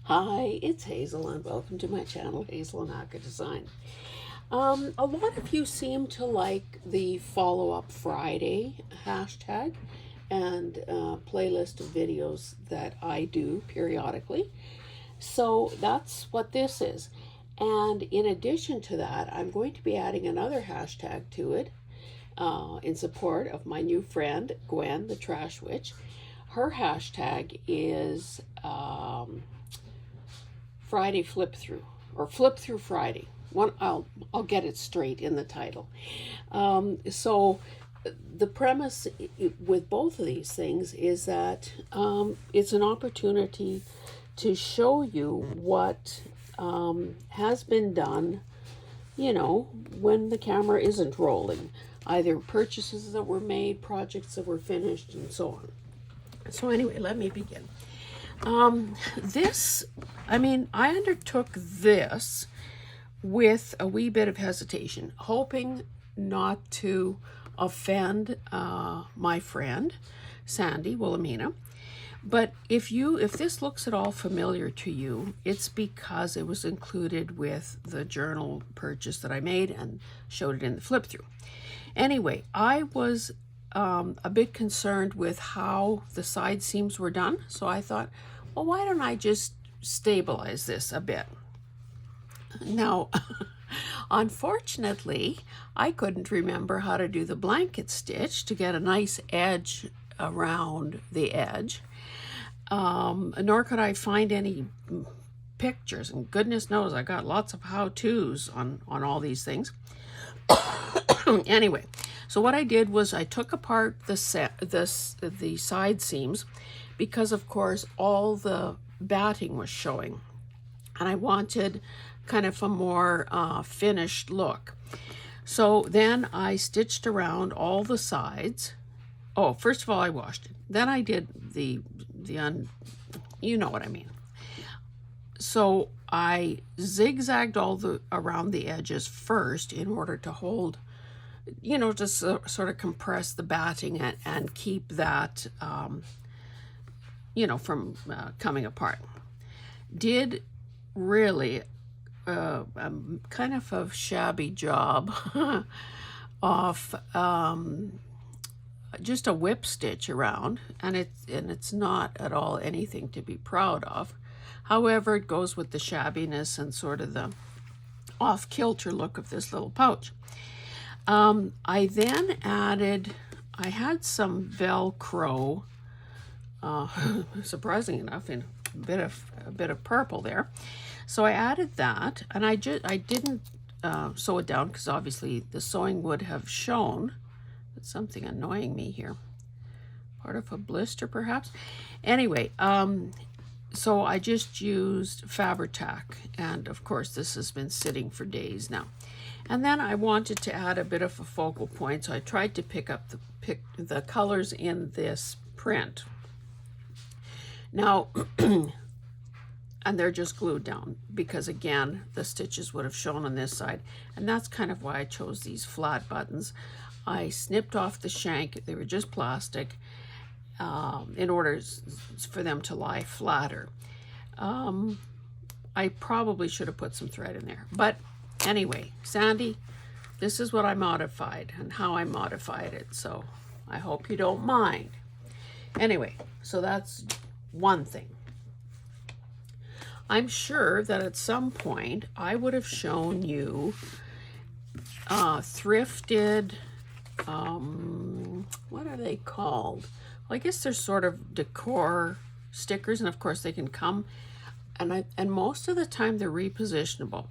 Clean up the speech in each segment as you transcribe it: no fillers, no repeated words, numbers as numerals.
Hi, it's Hazel, and welcome to my channel, Hazel and Aka Design. A lot of you seem to like the Follow Up Friday hashtag and playlist of videos that I do periodically. So that's what this is. And in addition to that, I'm going to be adding another hashtag to it in support of my new friend, Gwen, the Trash Witch. Her hashtag is Friday Flip Through, or Flip Through Friday. I'll get it straight in the title. So the premise with both of these things is that it's an opportunity to show you what has been done, when the camera isn't rolling, either purchases that were made, projects that were finished, and so on. So anyway, let me begin. I undertook this with a wee bit of hesitation, hoping not to offend my friend, Sandy Wilhelmina. But if this looks at all familiar to you, it's because it was included with the journal purchase that I made and showed it in the flip through. Anyway, I was a bit concerned with how the side seams were done. So I thought, well, why don't I just stabilize this a bit? Now, unfortunately, I couldn't remember how to do the blanket stitch to get a nice edge around the edge. Nor could I find any pictures, and goodness knows I got lots of how-tos on all these things. Anyway, so what I did was I took apart the side seams because, of course, all the batting was showing, and I wanted kind of a more finished look. So then I stitched around all the sides. Oh, first of all, I washed it. Then I did you know what I mean. So I zigzagged around the edges first in order to hold, to sort of compress the batting and keep that, from coming apart. Did really kind of a shabby job of just a whip stitch around, and it's not at all anything to be proud of. However, it goes with the shabbiness and sort of the off-kilter look of this little pouch. I then I had some Velcro, surprising enough, in a bit of purple there. So I added that, and I didn't sew it down because obviously the sewing would have shown. It's something annoying me here. Part of a blister, perhaps. Anyway, so I just used Fabri-Tac, and of course this has been sitting for days now. And then I wanted to add a bit of a focal point, so I tried to pick the colors in this print. Now, and they're just glued down because, again, the stitches would have shown on this side, and that's kind of why I chose these flat buttons. I snipped off the shank. They were just plastic in order for them to lie flatter. I probably should have put some thread in there. But anyway, Sandy, this is what I modified and how I modified it. So I hope you don't mind. Anyway, so that's one thing. I'm sure that at some point I would have shown you thrifted, what are they called? Well, I guess they're sort of decor stickers, and of course they can come, and most of the time they're repositionable.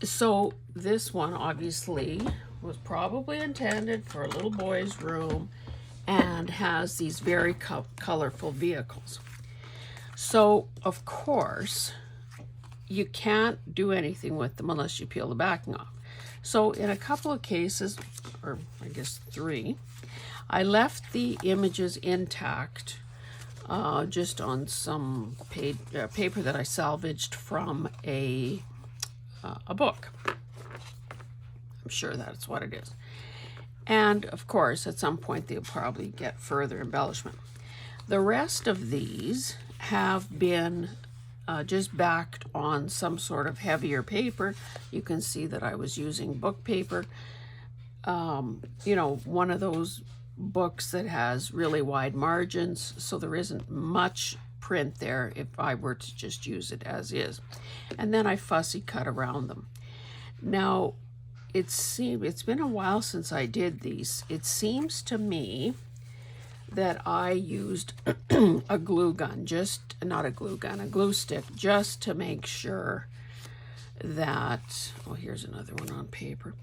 So this one obviously was probably intended for a little boy's room and has these very colorful vehicles. So of course you can't do anything with them unless you peel the backing off. So in a couple of cases, or I guess 3, I left the images intact just on some paper that I salvaged from a book. I'm sure that's what it is. And of course, at some point, they'll probably get further embellishment. The rest of these have been just backed on some sort of heavier paper. You can see that I was using book paper. You know, one of those books that has really wide margins, so there isn't much print there if I were to just use it as is. And then I fussy cut around them. Now, it's been a while since I did these. It seems to me that I used a glue gun, not a glue gun, a glue stick, just to make sure that, oh, here's another one on paper,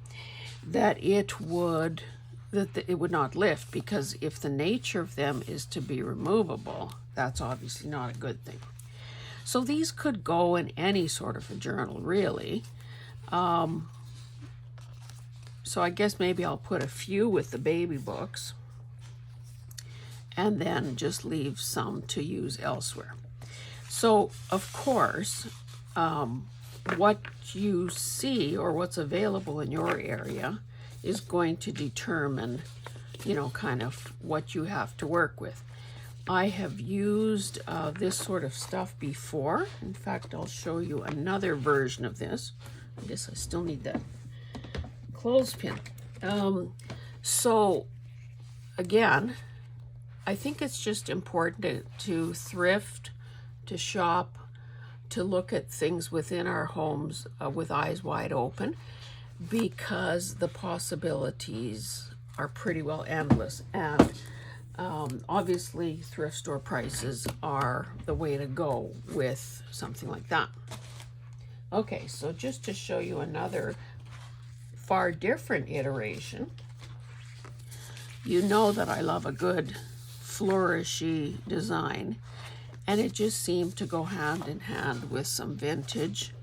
that it would not lift, because if the nature of them is to be removable, that's obviously not a good thing. So these could go in any sort of a journal, really. So I guess maybe I'll put a few with the baby books and then just leave some to use elsewhere. So, of course, what you see or what's available in your area is going to determine, you know, kind of what you have to work with. I have used this sort of stuff before. In fact, I'll show you another version of this. I guess I still need that clothespin. So, again, I think it's just important to thrift, to shop, to look at things within our homes with eyes wide open, because the possibilities are pretty well endless. And obviously, thrift store prices are the way to go with something like that. Okay, so just to show you another far different iteration, you know that I love a good flourishy design, and it just seemed to go hand in hand with some vintage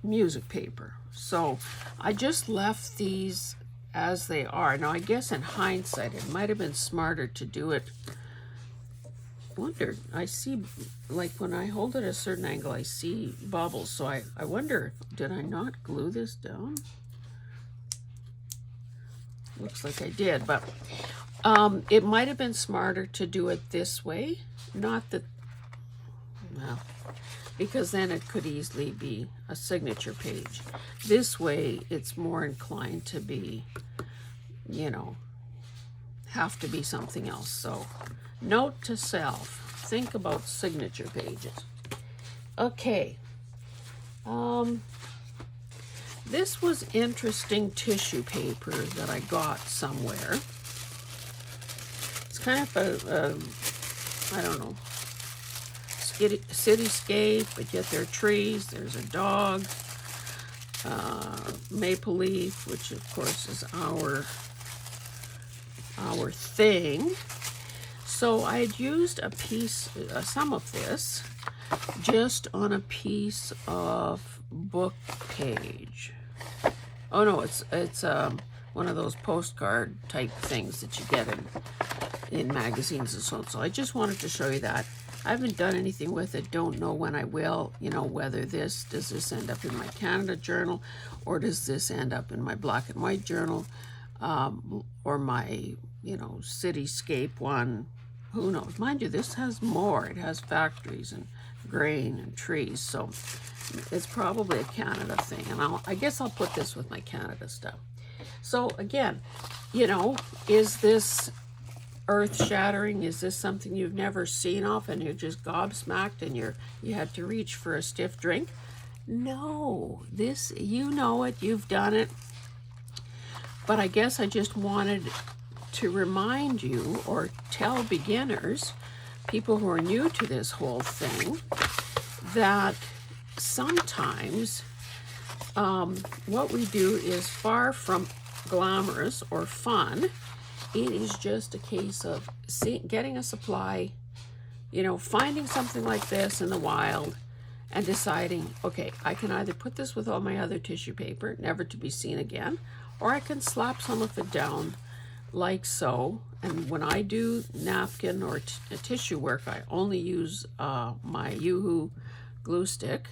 music paper. So I just left these as they are. Now, I guess in hindsight, it might have been smarter to do it. Wonder, I see, like when I hold it at a certain angle, I see bubbles. So I wonder, did I not glue this down? Looks like I did, but it might have been smarter to do it this way. Not that, well, because then it could easily be a signature page. This way, it's more inclined to be, you know, have to be something else. So, note to self, think about signature pages. Okay. This was interesting tissue paper that I got somewhere. It's kind of I don't know, cityscape, but yet there are trees, there's a dog, maple leaf, which of course is our thing. So I had used a piece, some of this, just on a piece of book page. Oh no, it's one of those postcard type things that you get in magazines and so on. So I just wanted to show you that. I haven't done anything with it, don't know when I will, you know, whether does this end up in my Canada journal, or does this end up in my black and white journal, or my, you know, cityscape one, who knows. Mind you, this has more. It has factories and grain and trees, so it's probably a Canada thing, and I guess I'll put this with my Canada stuff. So again, you know, is this earth-shattering? Is this something you've never seen of and you're just gobsmacked and you had to reach for a stiff drink? No, this, you know it, you've done it. But I guess I just wanted to remind you, or tell beginners, people who are new to this whole thing, that sometimes what we do is far from glamorous or fun. It is just a case of getting a supply, you know, finding something like this in the wild and deciding, okay, I can either put this with all my other tissue paper, never to be seen again, or I can slap some of it down like so. And when I do napkin or tissue work, I only use my Yoo-Hoo glue stick.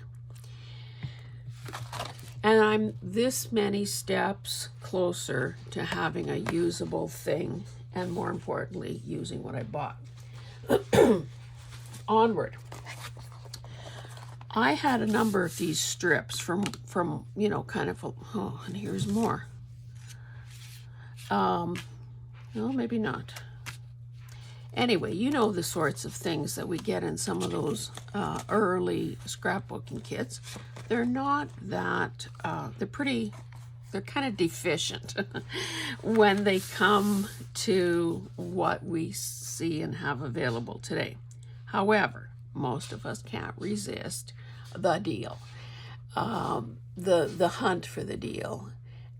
And I'm this many steps closer to having a usable thing, and more importantly, using what I bought. Onward. I had a number of these strips from you know, kind of, oh, and here's more. No, maybe not. Anyway, you know the sorts of things that we get in some of those early scrapbooking kits. They're not that, they're kind of deficient when they come to what we see and have available today. However, most of us can't resist the deal, the hunt for the deal,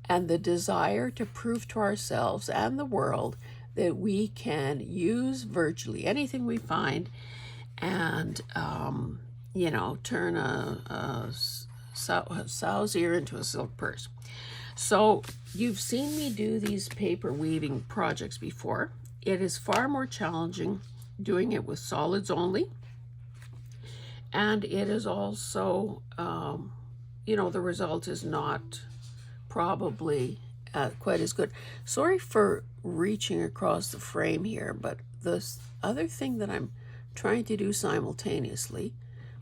and the desire to prove to ourselves and the world that we can use virtually anything we find and, you know, turn a sow's ear into a silk purse. So you've seen me do these paper weaving projects before. It is far more challenging doing it with solids only. And it is also, you know, the result is not probably quite as good. Sorry for reaching across the frame here, but the other thing that I'm trying to do simultaneously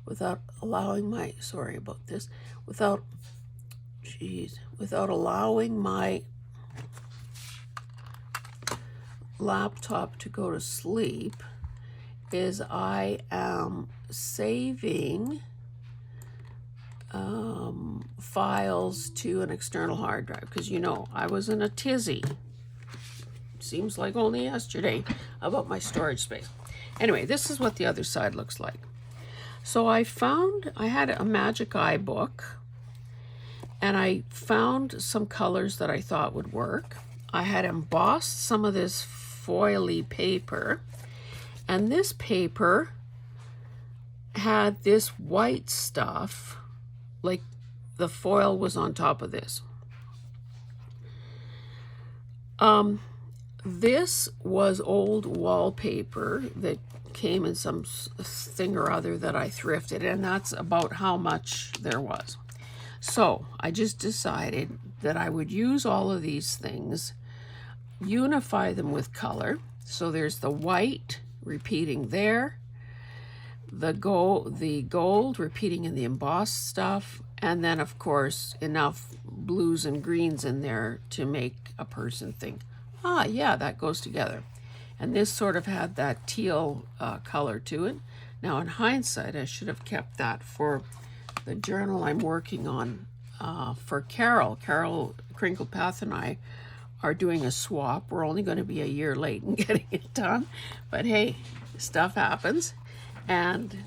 without allowing my, sorry about this, without allowing my laptop to go to sleep is I am saving files to an external hard drive, because you know I was in a tizzy, seems like only yesterday, about my storage space. Anyway, this is what the other side looks like. So I had a Magic Eye book, and I found some colors that I thought would work. I had embossed some of this foily paper, and this paper had this white stuff, like the foil was on top of this. This was old wallpaper that came in some thing or other that I thrifted, and that's about how much there was. So I just decided that I would use all of these things, unify them with color. So there's the white repeating there, the gold repeating in the embossed stuff, and then of course enough blues and greens in there to make a person think, ah, yeah, that goes together. And this sort of had that teal color to it. Now in hindsight, I should have kept that for the journal I'm working on for Carol. Carol Crinkle Path and I are doing a swap. We're only going to be a year late in getting it done, but hey, stuff happens, and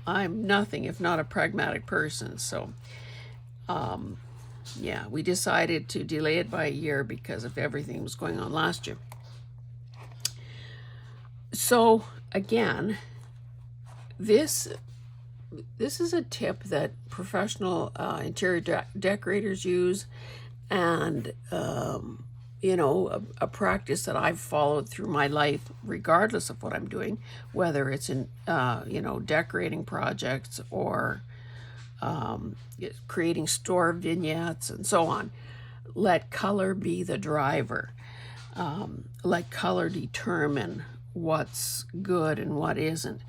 I'm nothing if not a pragmatic person. So yeah, we decided to delay it by a year because of everything was going on last year. So again, this is a tip that professional interior decorators use, and you know, a practice that I've followed through my life, regardless of what I'm doing, whether it's in you know, decorating projects or creating store vignettes and so on. Let color be the driver. Let color determine what's good and what isn't.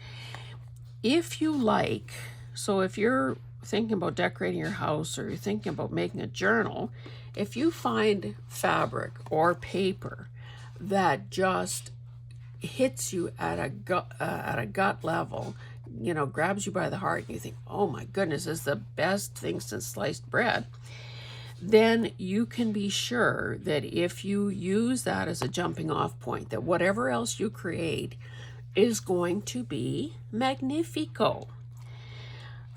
If you like, so if you're thinking about decorating your house or you're thinking about making a journal, if you find fabric or paper that just hits you at a gut level, you know, grabs you by the heart, and you think, oh my goodness, this is the best thing since sliced bread, then you can be sure that if you use that as a jumping off point, that whatever else you create is going to be magnifico.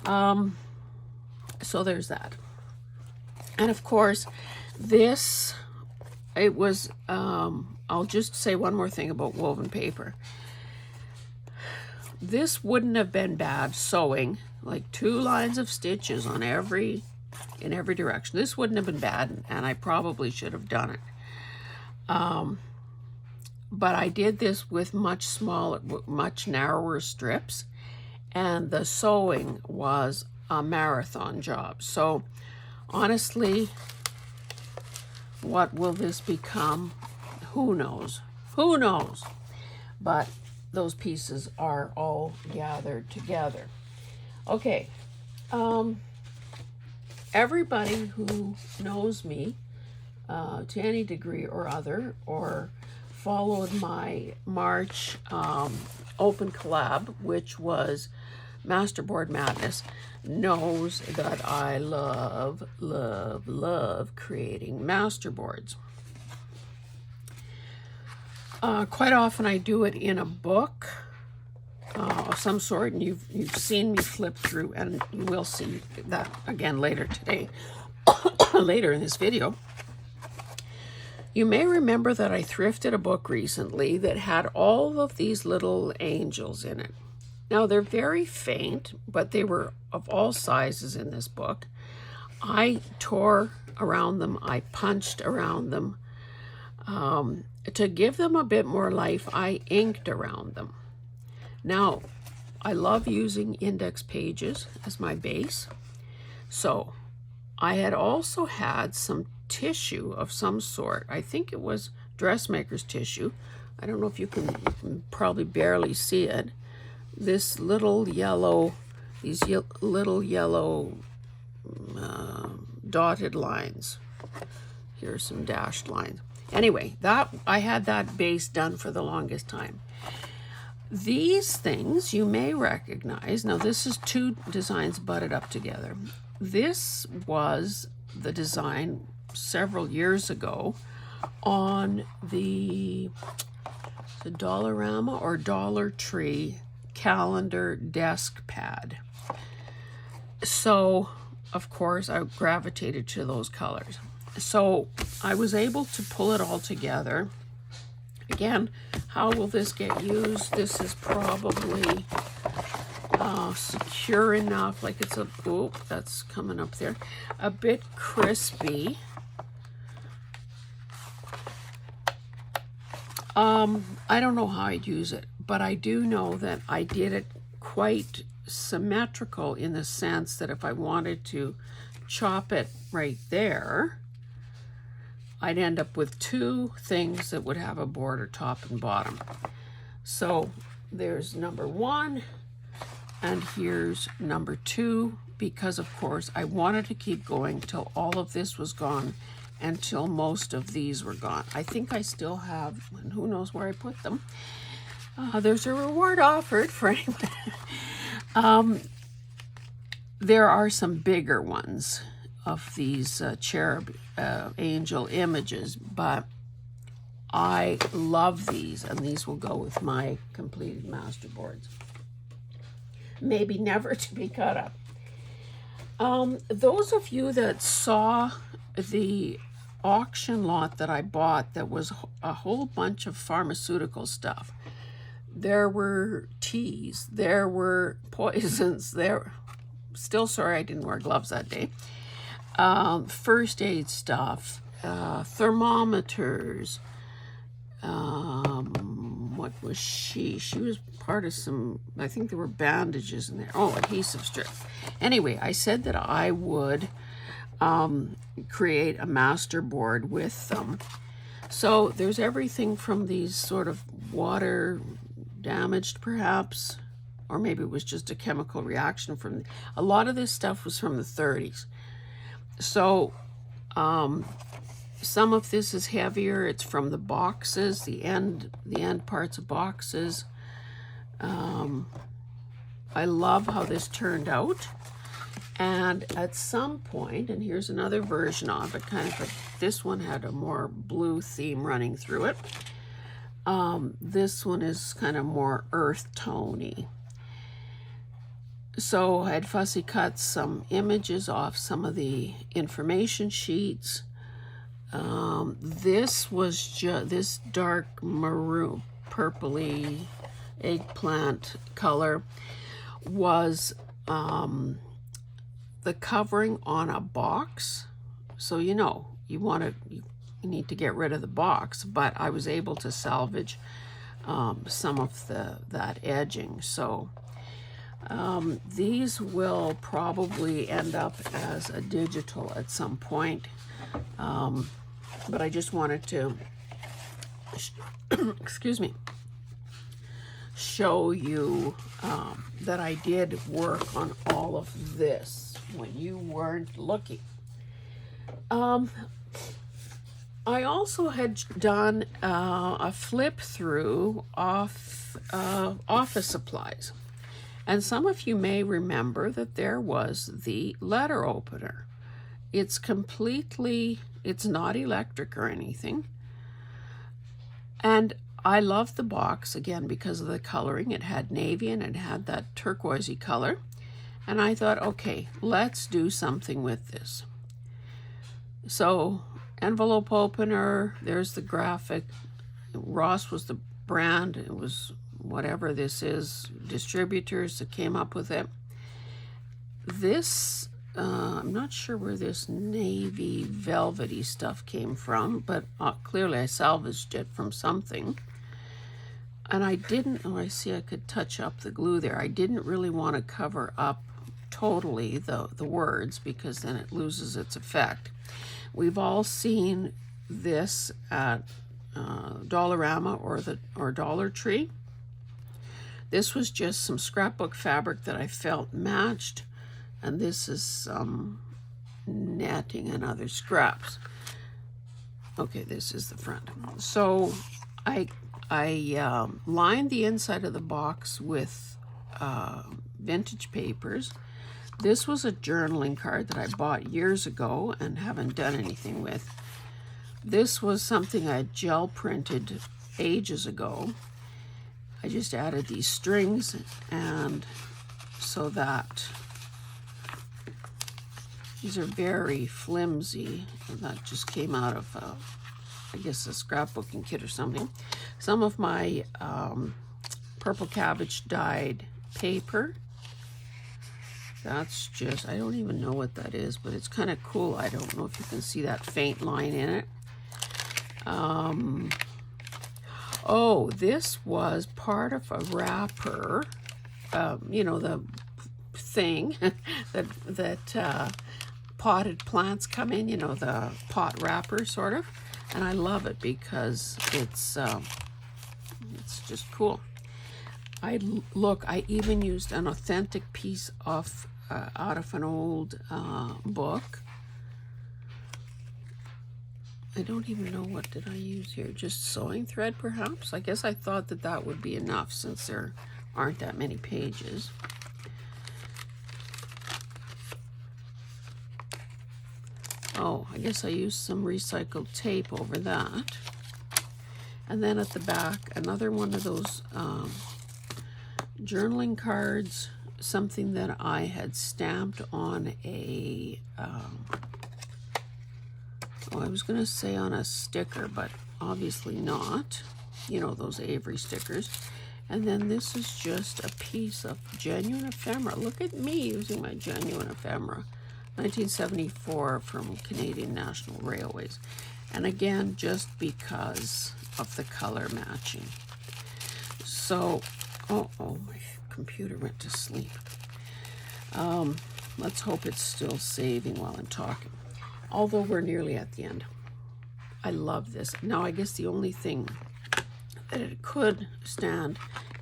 So there's that. And of course, this, it was, I'll just say one more thing about woven paper. This wouldn't have been bad sewing, like 2 lines of stitches on in every direction. This wouldn't have been bad, and I probably should have done it. But I did this with much smaller, much narrower strips, and the sewing was a marathon job. So honestly, what will this become? Who knows? Who knows? But those pieces are all gathered together. Okay, Everybody who knows me to any degree or other, or followed my March open collab, which was Masterboard Madness, knows that I love, love, love creating masterboards. Quite often I do it in a book of some sort, and you've seen me flip through, and you will see that again later today, later in this video. You may remember that I thrifted a book recently that had all of these little angels in it. Now, they're very faint, but they were of all sizes in this book. I tore around them, I punched around them. To give them a bit more life, I inked around them. Now, I love using index pages as my base. So, I had also had some tissue of some sort. I think it was dressmaker's tissue. I don't know if you can probably barely see it. This little yellow, these little yellow dotted lines. Here are some dashed lines. Anyway, I had that base done for the longest time. These things you may recognize. Now, this is two designs butted up together. This was the design several years ago on the Dollarama or Dollar Tree calendar desk pad. So, of course, I gravitated to those colors. So I was able to pull it all together. Again, how will this get used? This is probably secure enough, like it's that's coming up there, a bit crispy. I don't know how I'd use it, but I do know that I did it quite symmetrical in the sense that if I wanted to chop it right there, I'd end up with two things that would have a border top and bottom. So there's number one, and here's number two, because of course I wanted to keep going till all of this was gone, until most of these were gone. I think I still have, and who knows where I put them. There's a reward offered for anyone. There are some bigger ones of these cherub angel images, but I love these, and these will go with my completed masterboards. Maybe never to be cut up. Those of you that saw the auction lot that I bought, that was a whole bunch of pharmaceutical stuff. There were teas, there were poisons, still sorry I didn't wear gloves that day. First aid stuff, thermometers. What was she? She was part of some, I think there were bandages in there. Oh, adhesive strip. Anyway, I said that I would create a master board with them. So there's everything from these sort of water damaged perhaps, or maybe it was just a chemical reaction from, a lot of this stuff was from the 30s. So some of this is heavier. It's from the boxes, the end parts of boxes. I love how this turned out. And at some point, and here's another version of it, this one had a more blue theme running through it. This one is kind of more earth tone-y. So I had fussy cut some images off some of the information sheets. This was this dark maroon, purpley eggplant color was the covering on a box. So you need to get rid of the box, but I was able to salvage some of that edging. So these will probably end up as a digital at some point, but I just wanted to excuse me, show you that I did work on all of this when you weren't looking. I also had done a flip through of office supplies. And some of you may remember that there was the letter opener. It's not electric or anything. And I love the box, again, because of the coloring. It had navy and it had that turquoisey color. And I thought, okay, let's do something with this. So, envelope opener, there's the graphic. Ross was the brand. It was whatever this is, distributors that came up with it. This, I'm not sure where this navy velvety stuff came from, but clearly I salvaged it from something. And I didn't, I see I could touch up the glue there. I didn't really want to cover up totally the words because then it loses its effect. We've all seen this at Dollarama or Dollar Tree. This was just some scrapbook fabric that I felt matched, and this is some netting and other scraps. Okay, this is the front. So I lined the inside of the box with vintage papers. This was a journaling card that I bought years ago and haven't done anything with. This was something I gel printed ages ago. I just added these strings, and so that these are very flimsy. And that just came out of, I guess, a scrapbooking kit or something. Some of my purple cabbage dyed paper. That's just, I don't even know what that is, but it's kind of cool. I don't know if you can see that faint line in it. Oh, this was part of a wrapper, you know, the thing that potted plants come in, you know, the pot wrapper sort of. And I love it because it's just cool. I even used an authentic piece of out of an old book. I don't even know, what did I use here? Just sewing thread, perhaps? I guess I thought that that would be enough since there aren't that many pages. Oh, I guess I used some recycled tape over that. And then at the back, another one of those journaling cards, something that I had stamped on a... I was going to say on a sticker, but obviously not. You know, those Avery stickers. And then this is just a piece of genuine ephemera. Look at me using my genuine ephemera. 1974 from Canadian National Railways. And again, just because of the color matching. So, oh, my computer went to sleep. Let's hope it's still saving while I'm talking. Although we're nearly at the end. I love this. Now, I guess the only thing that it could stand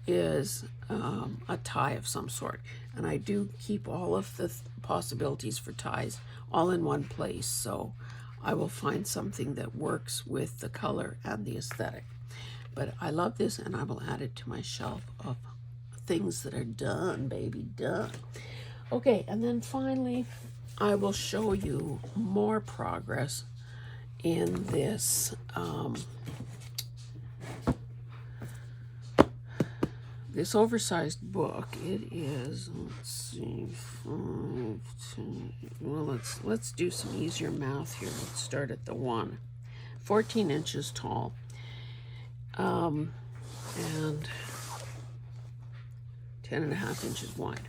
is a tie of some sort. And I do keep all of the possibilities for ties all in one place. So I will find something that works with the color and the aesthetic. But I love this, and I will add it to my shelf of things that are done, baby, done. Okay, and then finally, I will show you more progress in this this oversized book. It is, let's see, 5, 10, well, let's do some easier math here. Let's start at the 1. 14 inches tall, and 10.5 inches wide.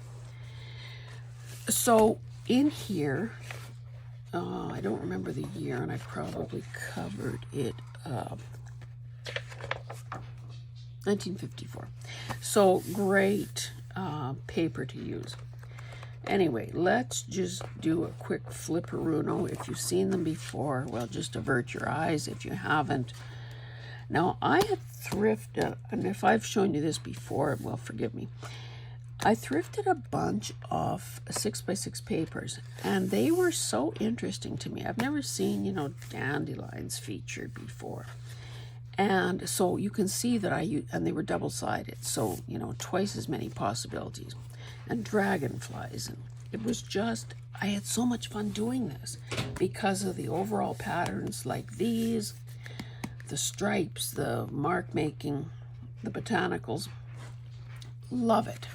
So in here, I don't remember the year, and I probably covered it up. 1954. So great paper to use. Anyway, let's just do a quick flipperuno. If you've seen them before, well, just avert your eyes if you haven't. Now, I had thrifted, and if I've shown you this before, well, forgive me. I thrifted a bunch of 6x6 papers, and they were so interesting to me. I've never seen, dandelions featured before. And so you can see that and they were double-sided, so, twice as many possibilities. And dragonflies, and it was just, I had so much fun doing this because of the overall patterns like these, the stripes, the mark making, the botanicals. Love it.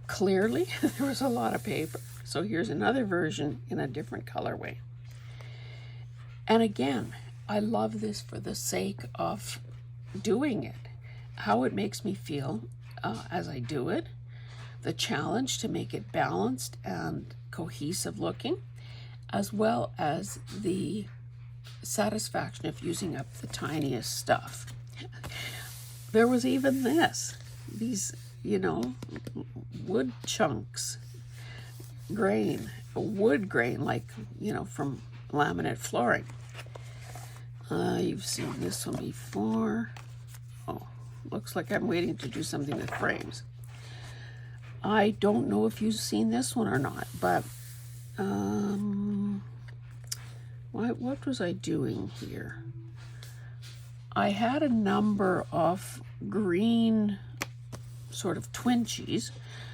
Clearly, there was a lot of paper. So here's another version in a different colorway. And again, I love this for the sake of doing it, how it makes me feel as I do it, the challenge to make it balanced and cohesive looking, as well as the satisfaction of using up the tiniest stuff. There was even these, wood chunks, wood grain, like, from laminate flooring. You've seen this one before. Oh, looks like I'm waiting to do something with frames. I don't know if you've seen this one or not, but what was I doing here? I had a number of green sort of twinchies,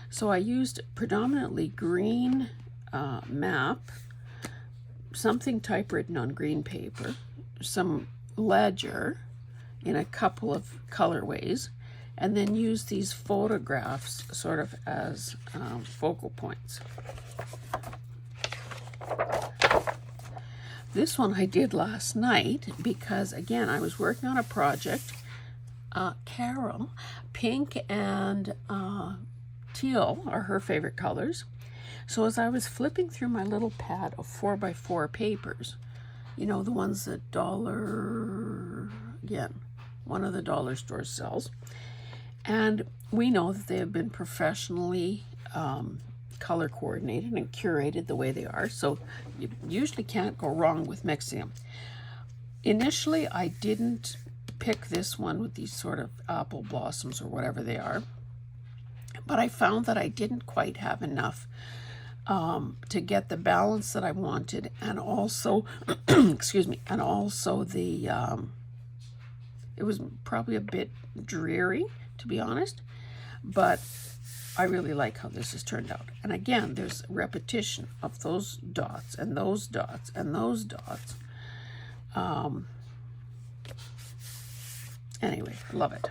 so I used predominantly green map, something typewritten on green paper, some ledger in a couple of colorways, and then use these photographs sort of as focal points. This one I did last night because, again, I was working on a project. Carol, pink and teal are her favorite colors. So as I was flipping through my little pad of 4x4 papers, the ones that one of the dollar stores sells, and we know that they have been professionally color coordinated and curated the way they are, so you usually can't go wrong with mixing them. Initially, I didn't pick this one with these sort of apple blossoms or whatever they are, but I found that I didn't quite have enough to get the balance that I wanted, and also excuse me, and also the it was probably a bit dreary, to be honest, but I really like how this has turned out. And again, there's repetition of those dots and those dots and those dots. Anyway, love it.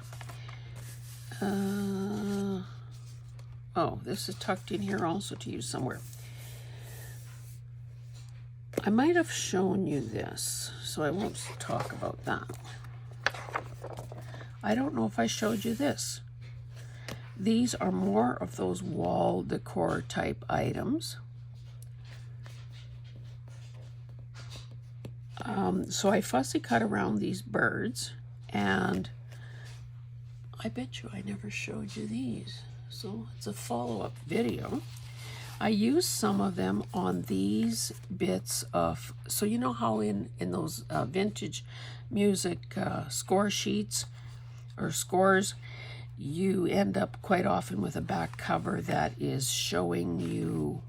Oh, this is tucked in here also to use somewhere. I might have shown you this, so I won't talk about that. I don't know if I showed you this. These are more of those wall decor type items. So I fussy cut around these birds, and I bet you I never showed you these. So it's a follow-up video. I used some of them on these bits of, so you know how in those vintage music score sheets or scores, you end up quite often with a back cover that is showing you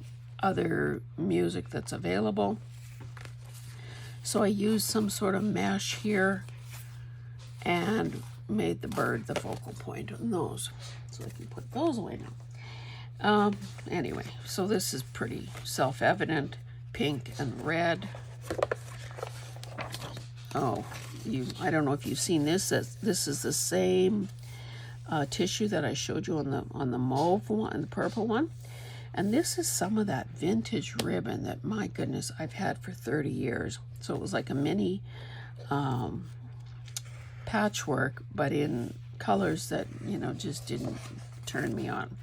other music that's available. So I used some sort of mesh here and made the bird the focal point on those. So I can put those away now. Anyway, so this is pretty self-evident, pink and red. Oh, I don't know if you've seen this. This is the same tissue that I showed you on the mauve one and the purple one. And this is some of that vintage ribbon that, my goodness, I've had for 30 years. So it was like a mini patchwork, but in colors that, just didn't turn me on.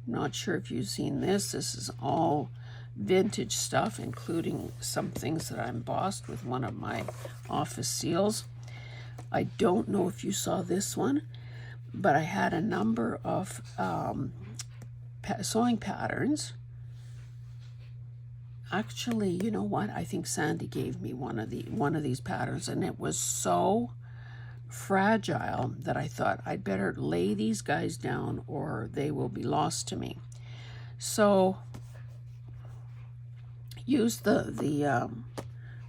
Not sure if you've seen this. This is all vintage stuff, including some things that I embossed with one of my office seals. I don't know if you saw this one, but I had a number of sewing patterns Actually, you know what? I think Sandy gave me one of these patterns, and it was so fragile that I thought I'd better lay these guys down or they will be lost to me. So use the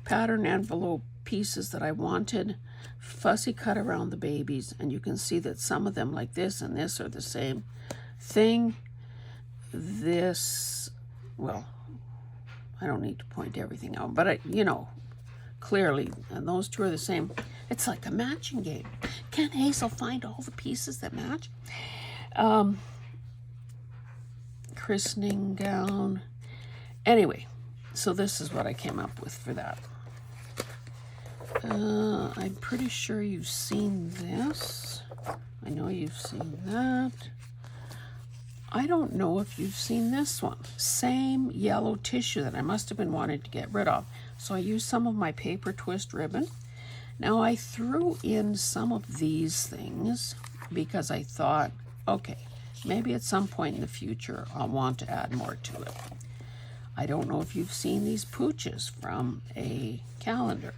pattern envelope pieces that I wanted, fussy cut around the babies, and you can see that some of them, like this and this, are the same thing. This, well, I don't need to point everything out, but you know, clearly, and those two are the same. It's like a matching game. Can Hazel find all the pieces that match? Christening gown. Anyway, so this is what I came up with for that. I'm pretty sure you've seen this. I know you've seen that. I don't know if you've seen this one. Same yellow tissue that I must have been wanting to get rid of. So I used some of my paper twist ribbon. Now I threw in some of these things because I thought, okay, maybe at some point in the future I'll want to add more to it. I don't know if you've seen these pooches from a calendar.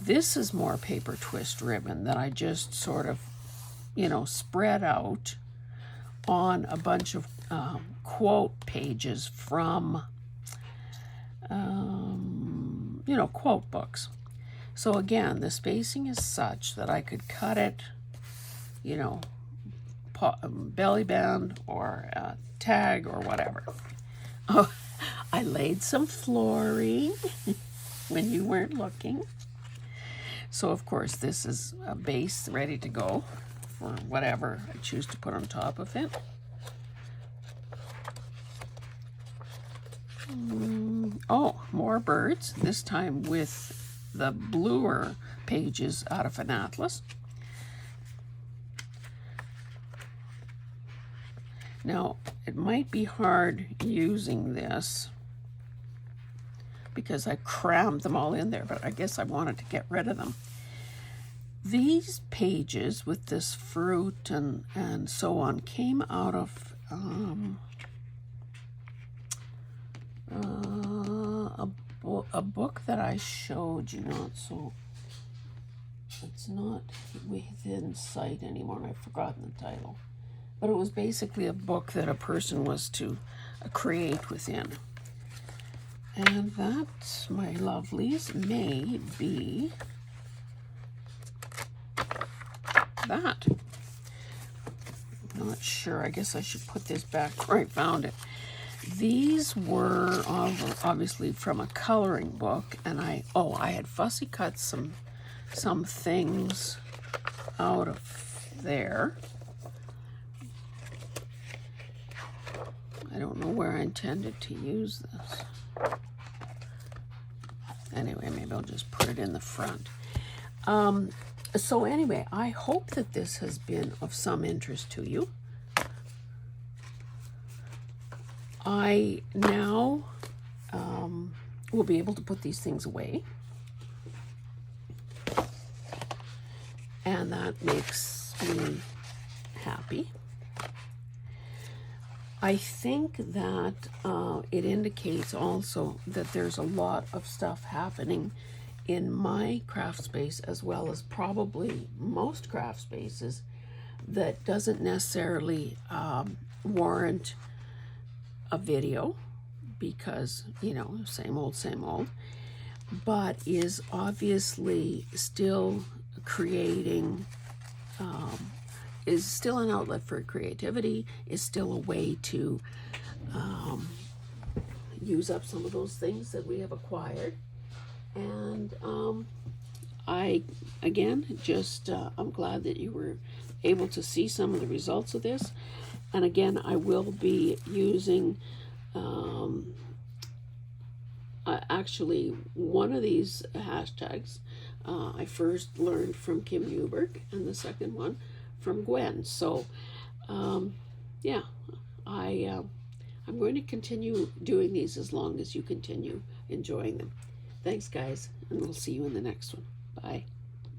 This is more paper twist ribbon that I just sort of, you know, spread out on a bunch of quote pages from, you know, quote books. So again, the spacing is such that I could cut it, you know, belly band or tag or whatever. Oh, I laid some flooring when you weren't looking. So of course this is a base ready to go for whatever I choose to put on top of it. Oh, more birds, this time with the bluer pages out of an atlas. Now, it might be hard using this because I crammed them all in there, but I guess I wanted to get rid of them. These pages with this fruit and so on came out of a book that I showed you, it's not within sight anymore, and I've forgotten the title. But it was basically a book that a person was to create within. And that, my lovelies, may be that. Not sure. I guess I should put this back where I found it. These were obviously from a coloring book, and I had fussy cut some things out of there. I don't know where I intended to use this. Anyway, maybe I'll just put it in the front. So anyway, I hope that this has been of some interest to you. I now will be able to put these things away. And that makes me happy. I think that it indicates also that there's a lot of stuff happening in my craft space, as well as probably most craft spaces, that doesn't necessarily warrant a video because, you know, same old, but is obviously still creating, is still an outlet for creativity, is still a way to use up some of those things that we have acquired. And I, again, just, I'm glad that you were able to see some of the results of this. And again, I will be using, actually, one of these hashtags I first learned from Kim Newberg, and the second one from Gwen. So, yeah, I'm going to continue doing these as long as you continue enjoying them. Thanks, guys, and we'll see you in the next one. Bye.